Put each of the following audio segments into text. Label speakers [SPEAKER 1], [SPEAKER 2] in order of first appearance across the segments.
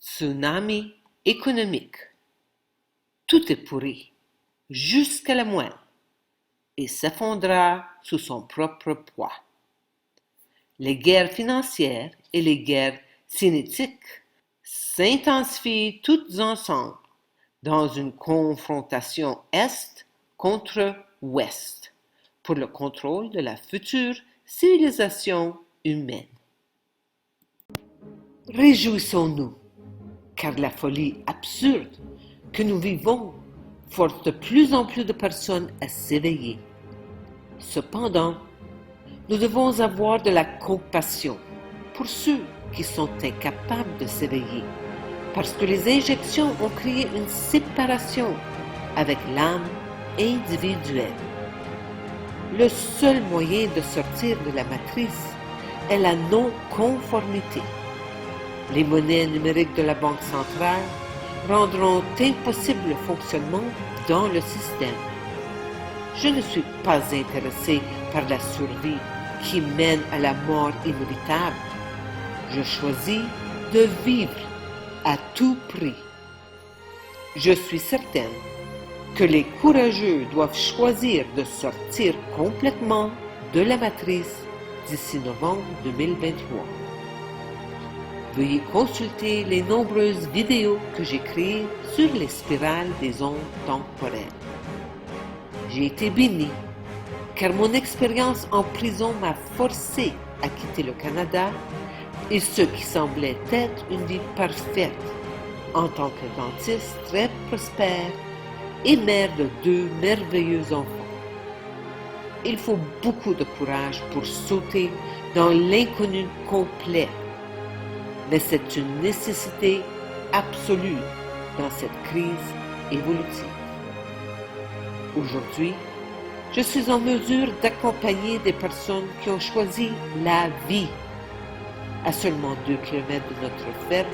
[SPEAKER 1] Tsunami économique. Tout est pourri, jusqu'à la moelle, et s'effondra sous son propre poids. Les guerres financières et les guerres cinétiques s'intensifient toutes ensemble dans une confrontation Est contre Ouest pour le contrôle de la future civilisation humaine. Réjouissons-nous, car la folie absurde que nous vivons force de plus en plus de personnes à s'éveiller. Cependant, nous devons avoir de la compassion pour ceux qui sont incapables de s'éveiller, parce que les injections ont créé une séparation avec l'âme individuelle. Le seul moyen de sortir de la matrice est la non-conformité. Les monnaies numériques de la Banque centrale rendront impossible le fonctionnement dans le système. Je ne suis pas intéressé par la survie qui mène à la mort inévitable. Je choisis de vivre à tout prix. Je suis certaine que les courageux doivent choisir de sortir complètement de la matrice d'ici novembre 2023. Veuillez consulter les nombreuses vidéos que j'ai créées sur les spirales des ondes temporelles. J'ai été béni, car mon expérience en prison m'a forcé à quitter le Canada et ce qui semblait être une vie parfaite en tant que dentiste très prospère et mère de 2 merveilleux enfants. Il faut beaucoup de courage pour sauter dans l'inconnu complet, mais c'est une nécessité absolue dans cette crise évolutive. Aujourd'hui, je suis en mesure d'accompagner des personnes qui ont choisi la vie. À seulement 2 kilomètres de notre ferme,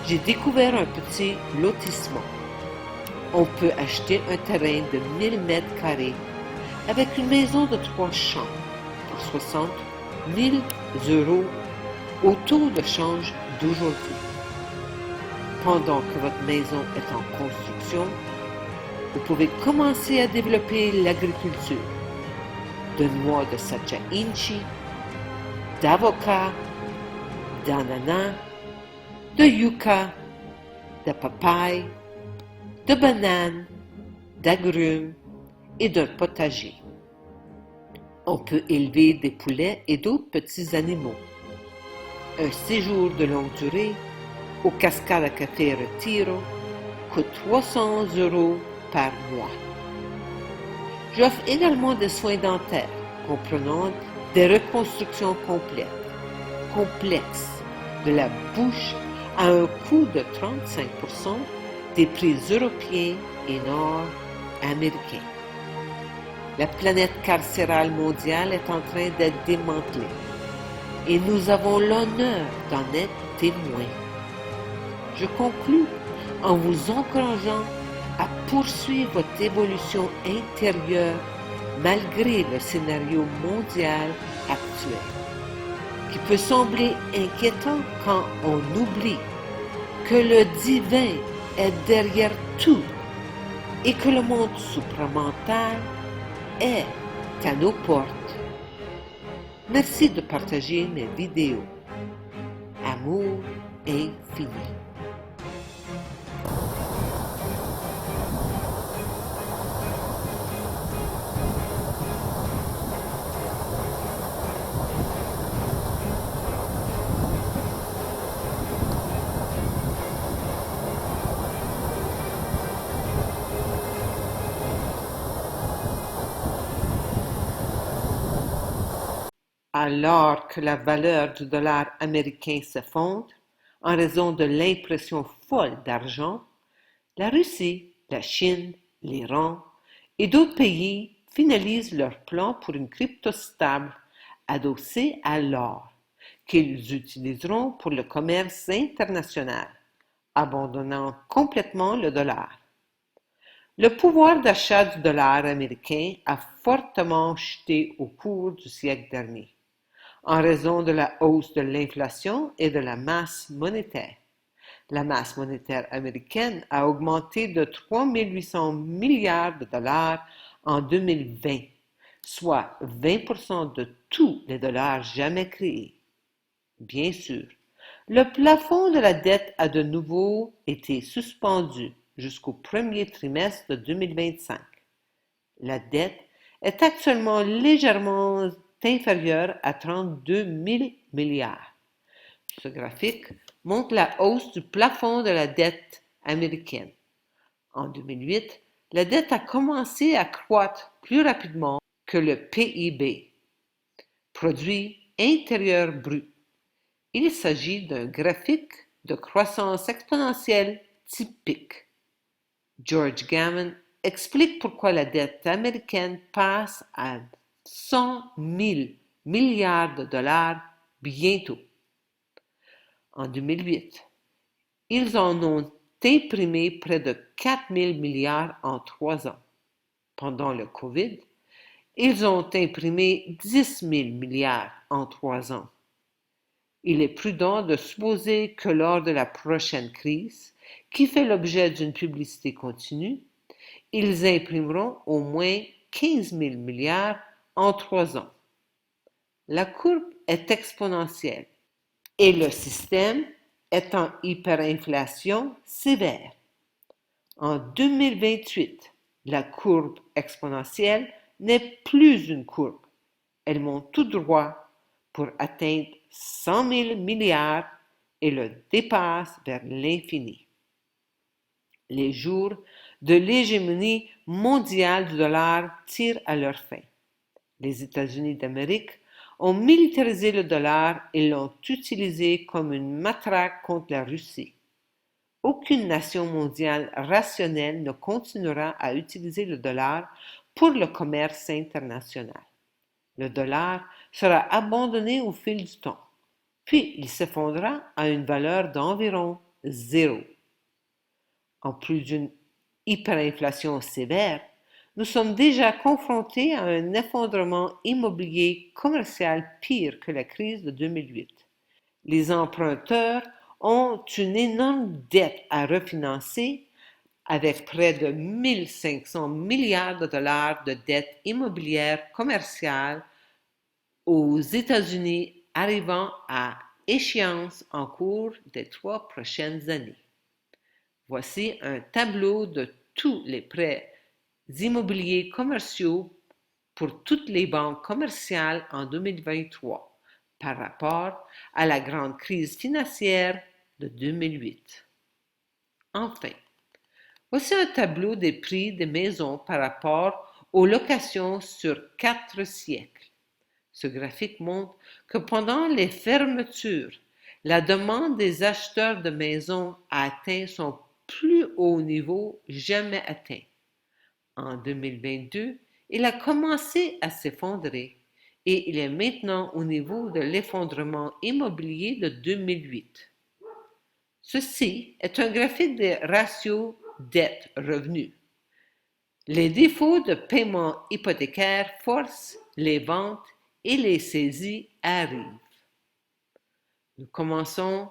[SPEAKER 1] j'ai découvert un petit lotissement. On peut acheter un terrain de 1000 mètres carrés avec une maison de 3 chambres pour 60 000 € au taux de change d'aujourd'hui. Pendant que votre maison est en construction, vous pouvez commencer à développer l'agriculture de noix de Sacha Inchi, d'avocats, d'ananas, de yucca, de papaye, de bananes, d'agrumes et d'un potager. On peut élever des poulets et d'autres petits animaux. Un séjour de longue durée aux cascades à café Retiro coûte 300 € par mois. J'offre également des soins dentaires comprenant des reconstructions complexes de la bouche à un coût de 35% des prix européens et nord-américains. La planète carcérale mondiale est en train d'être démantelée et nous avons l'honneur d'en être témoins. Je conclus en vous encourageant à poursuivre votre évolution intérieure malgré le scénario mondial actuel, qui peut sembler inquiétant quand on oublie que le divin est derrière tout et que le monde supramental est à nos portes. Merci de partager mes vidéos. Amour infini. Alors que la valeur du dollar américain s'effondre en raison de l'impression folle d'argent, la Russie, la Chine, l'Iran et d'autres pays finalisent leur plan pour une crypto stable adossée à l'or qu'ils utiliseront pour le commerce international, abandonnant complètement le dollar. Le pouvoir d'achat du dollar américain a fortement chuté au cours du siècle dernier, en raison de la hausse de l'inflation et de la masse monétaire. La masse monétaire américaine a augmenté de 3 800 milliards de dollars en 2020, soit 20% de tous les dollars jamais créés. Bien sûr, le plafond de la dette a de nouveau été suspendu jusqu'au premier trimestre de 2025. La dette est actuellement légèrement inférieure à 32 000 milliards. Ce graphique montre la hausse du plafond de la dette américaine. En 2008, la dette a commencé à croître plus rapidement que le PIB, produit intérieur brut. Il s'agit d'un graphique de croissance exponentielle typique. George Gammon explique pourquoi la dette américaine passe à 100 000 milliards de dollars bientôt. En 2008, ils en ont imprimé près de 4 000 milliards en 3 ans. Pendant le COVID, ils ont imprimé 10 000 milliards en 3 ans. Il est prudent de supposer que lors de la prochaine crise, qui fait l'objet d'une publicité continue, ils imprimeront au moins 15 000 milliards en 3 ans. La courbe est exponentielle et le système est en hyperinflation sévère. En 2028, la courbe exponentielle n'est plus une courbe. Elle monte tout droit pour atteindre 100 000 milliards et le dépasse vers l'infini. Les jours de l'hégémonie mondiale du dollar tirent à leur fin. Les États-Unis d'Amérique ont militarisé le dollar et l'ont utilisé comme une matraque contre la Russie. Aucune nation mondiale rationnelle ne continuera à utiliser le dollar pour le commerce international. Le dollar sera abandonné au fil du temps, puis il s'effondrera à une valeur d'environ 0. En plus d'une hyperinflation sévère, nous sommes déjà confrontés à un effondrement immobilier commercial pire que la crise de 2008. Les emprunteurs ont une énorme dette à refinancer avec près de 1 500 milliards de dollars de dettes immobilières commerciales aux États-Unis arrivant à échéance en cours des 3 prochaines années. Voici un tableau de tous les prêts immobiliers commerciaux pour toutes les banques commerciales en 2023 par rapport à la grande crise financière de 2008. Enfin, voici un tableau des prix des maisons par rapport aux locations sur 4 siècles. Ce graphique montre que pendant les fermetures, la demande des acheteurs de maisons a atteint son plus haut niveau jamais atteint. En 2022, il a commencé à s'effondrer et il est maintenant au niveau de l'effondrement immobilier de 2008. Ceci est un graphique des ratios dette-revenu. Les défauts de paiement hypothécaire forcent les ventes et les saisies arrivent. Nous commençons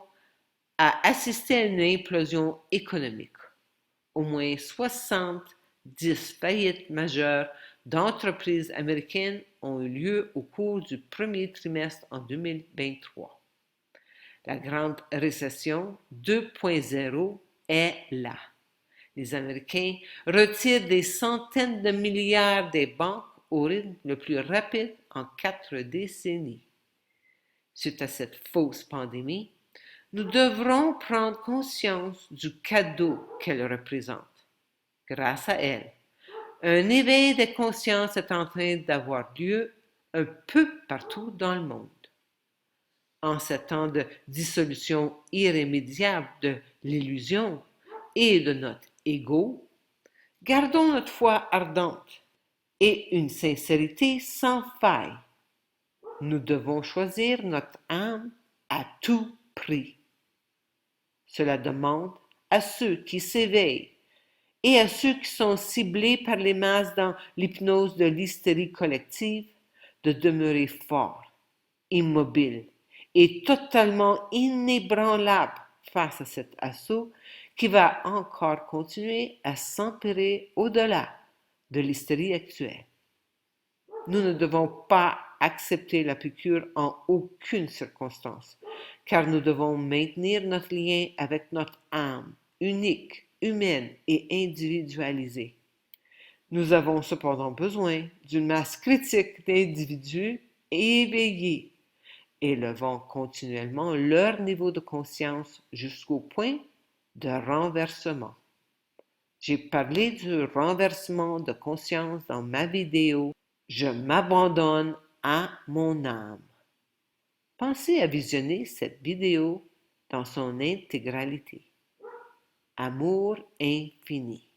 [SPEAKER 1] à assister à une implosion économique. Au moins 70 faillites majeures d'entreprises américaines ont eu lieu au cours du premier trimestre en 2023. La grande récession 2.0 est là. Les Américains retirent des centaines de milliards des banques au rythme le plus rapide en 4 décennies. Suite à cette fausse pandémie, nous devrons prendre conscience du cadeau qu'elle représente. Grâce à elle, un éveil des consciences est en train d'avoir lieu un peu partout dans le monde. En ces temps de dissolution irrémédiable de l'illusion et de notre ego, gardons notre foi ardente et une sincérité sans faille. Nous devons choisir notre âme à tout prix. Cela demande à ceux qui s'éveillent et à ceux qui sont ciblés par les masses dans l'hypnose de l'hystérie collective de demeurer forts, immobiles et totalement inébranlables face à cet assaut qui va encore continuer à s'empirer au-delà de l'hystérie actuelle. Nous ne devons pas accepter la piqûre en aucune circonstance, car nous devons maintenir notre lien avec notre âme, unique, humaine et individualisée. Nous avons cependant besoin d'une masse critique d'individus éveillés, élevant continuellement leur niveau de conscience jusqu'au point de renversement. J'ai parlé du renversement de conscience dans ma vidéo Je m'abandonne à mon âme. Pensez à visionner cette vidéo dans son intégralité. Amour infini.